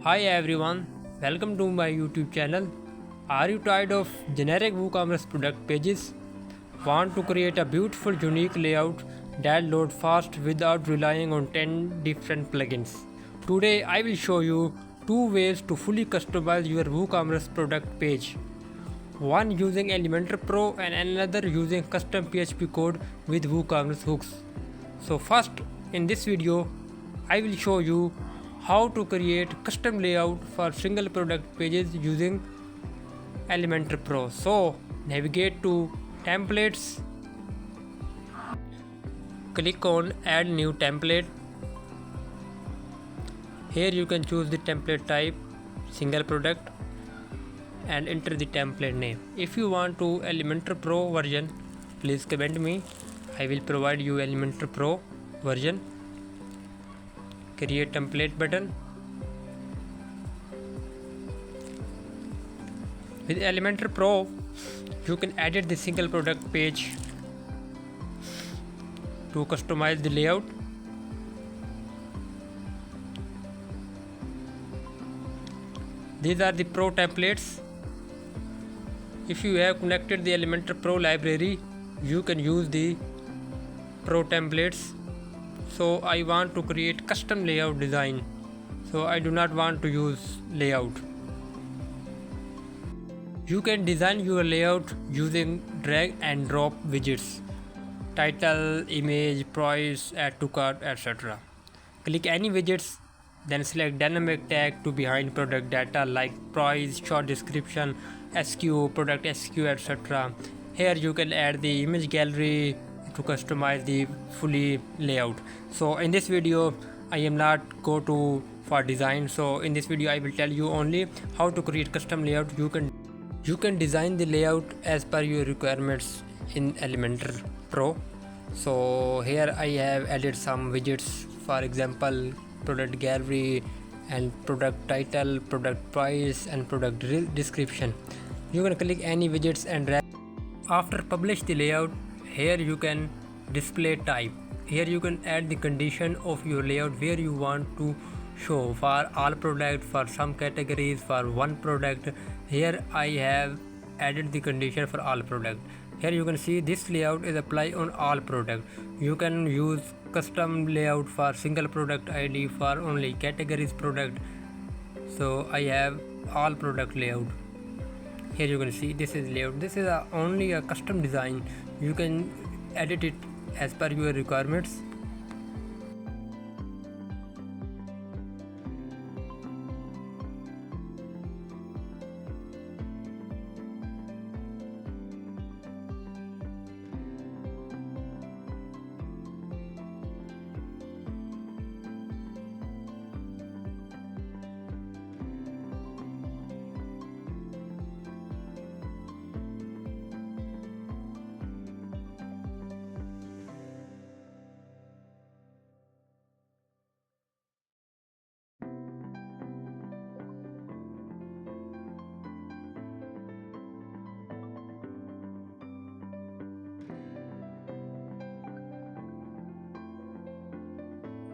Hi everyone, welcome to my YouTube channel. Are you tired of generic WooCommerce product pages? Want to create a beautiful unique layout that loads fast without relying on 10 different plugins? Today I will show you two ways to fully customize your WooCommerce product page. One using Elementor Pro and another using custom PHP code with WooCommerce hooks. So first, in this video, I will show you how to create custom layout for single product pages using Elementor Pro. So navigate to templates, click on add new template. Here you can choose the template type single product and enter the template name. If you want to Elementor Pro version, please comment me. I will provide you Elementor Pro version. Create template button. With Elementor Pro, you can edit the single product page to customize the layout. These are the Pro templates. If you have connected the Elementor Pro library, you can use the Pro templates. So I want to create custom layout design, so I do not want to use layout. You can design your layout using drag and drop widgets, title, image, price, add to cart, etc. Click any widgets, then select dynamic tag to behind product data like price, short description, SKU, product SKU, etc. Here you can add the image gallery to customize the fully layout. So in this video I am not go to for design, so in this video I will tell you only how to create custom layout. You can design the layout as per your requirements in Elementor Pro. So here I have added some widgets, for example product gallery and product title, product price and product description. You can click any widgets and drag. After publish the layout, here you can display type. Here you can add the condition of your layout where you want to show for all product, for some categories, for one product. Here I have added the condition for all product. Here you can see this layout is apply on all product. You can use custom layout for single product ID, for only categories product. So I have all product layout. Here you can see this is layout. This is only a custom design. You can edit it as per your requirements.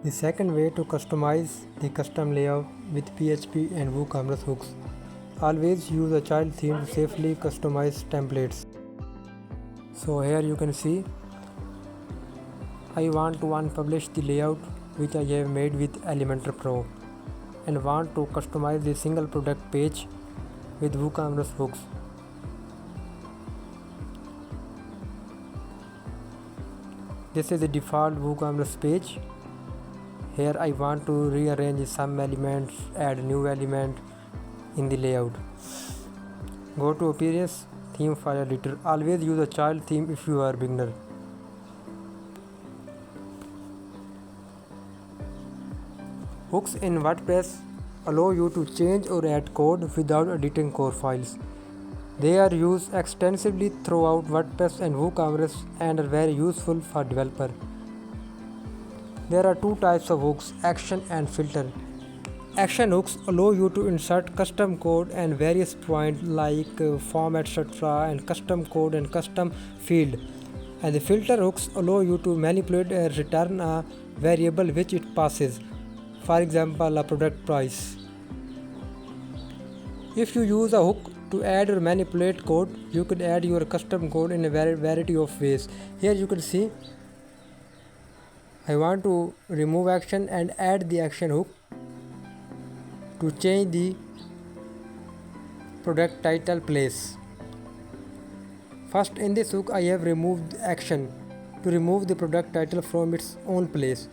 The second way to customize the custom layout with PHP and WooCommerce hooks. Always use a child theme to safely customize templates. So here you can see I want to unpublish the layout which I have made with Elementor Pro and want to customize the single product page with WooCommerce hooks. This is the default WooCommerce page. Here I want to rearrange some elements, add new element in the layout. Go to appearance, theme file editor. Always use a child theme if you are beginner. Hooks in WordPress allow you to change or add code without editing core files. They are used extensively throughout WordPress and WooCommerce and are very useful for developer. There are two types of hooks, action and filter. Action hooks allow you to insert custom code and various points like form, etc. and custom code and custom field. And the filter hooks allow you to manipulate and return a variable which it passes. For example, a product price. If you use a hook to add or manipulate code, you can add your custom code in a variety of ways. Here you can see I want to remove action and add the action hook to change the product title place. First, in this hook I have removed action to remove the product title from its own place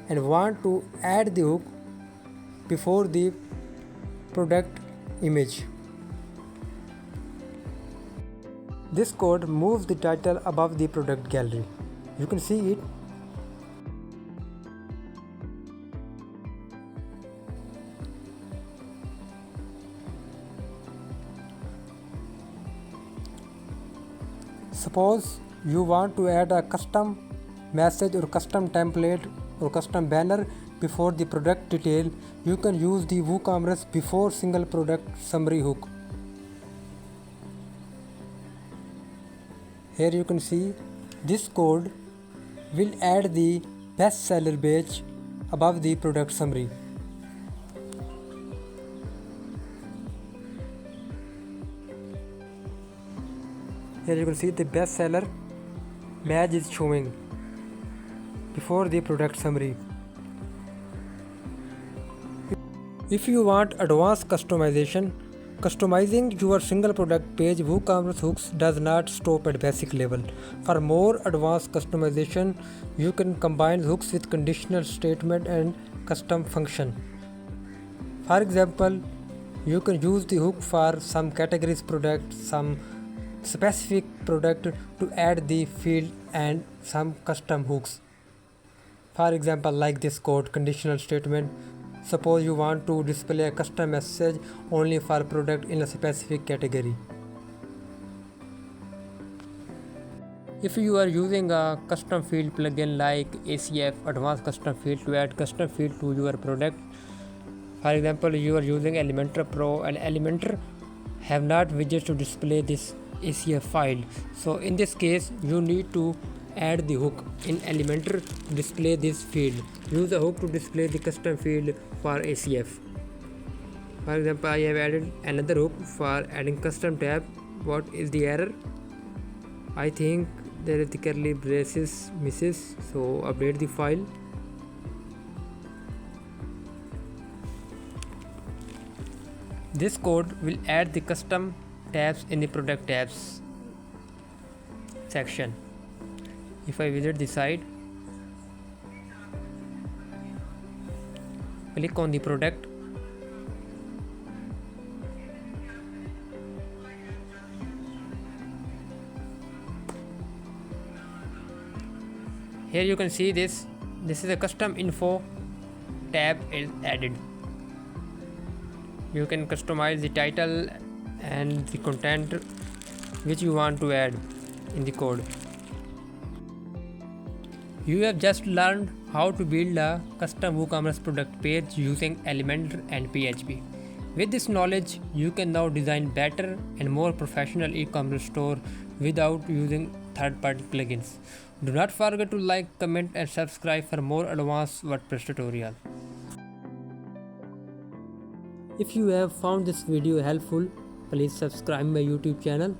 and want to add the hook before the product image. This code moves the title above the product gallery. You can see it. Suppose you want to add a custom message or custom template or custom banner before the product detail, you can use the WooCommerce before single product summary hook. Here you can see this code will add the bestseller badge above the product summary. Here you can see the bestseller badge is showing before the product summary. If you want advanced customization, customizing your single product page, WooCommerce hooks does not stop at basic level. For more advanced customization, you can combine hooks with conditional statement and custom function. For example, you can use the hook for some categories product, some specific product to add the field and some custom hooks. For example, like this code conditional statement. Suppose you want to display a custom message only for product in a specific category. If you are using a custom field plugin like ACF advanced custom field to add custom field to your product, for example you are using Elementor Pro and Elementor have not widgets to display this ACF file, so in this case you need to add the hook in Elementor to display this field. Use a hook to display the custom field for ACF. For example, I have added another hook for adding custom tab. What is the error? I think there is the curly braces misses, so update the file. This code will add the custom tabs in the product tabs section. If I visit the site, click on the product, here you can see this is a custom info tab is added. You can customize the title and the content which you want to add in the code. You have just learned how to build a custom WooCommerce product page using Elementor and PHP. With this knowledge, you can now design better and more professional e-commerce store without using third-party plugins. Do not forget to like, comment and subscribe for more advanced WordPress tutorial. If you have found this video helpful, please subscribe my YouTube channel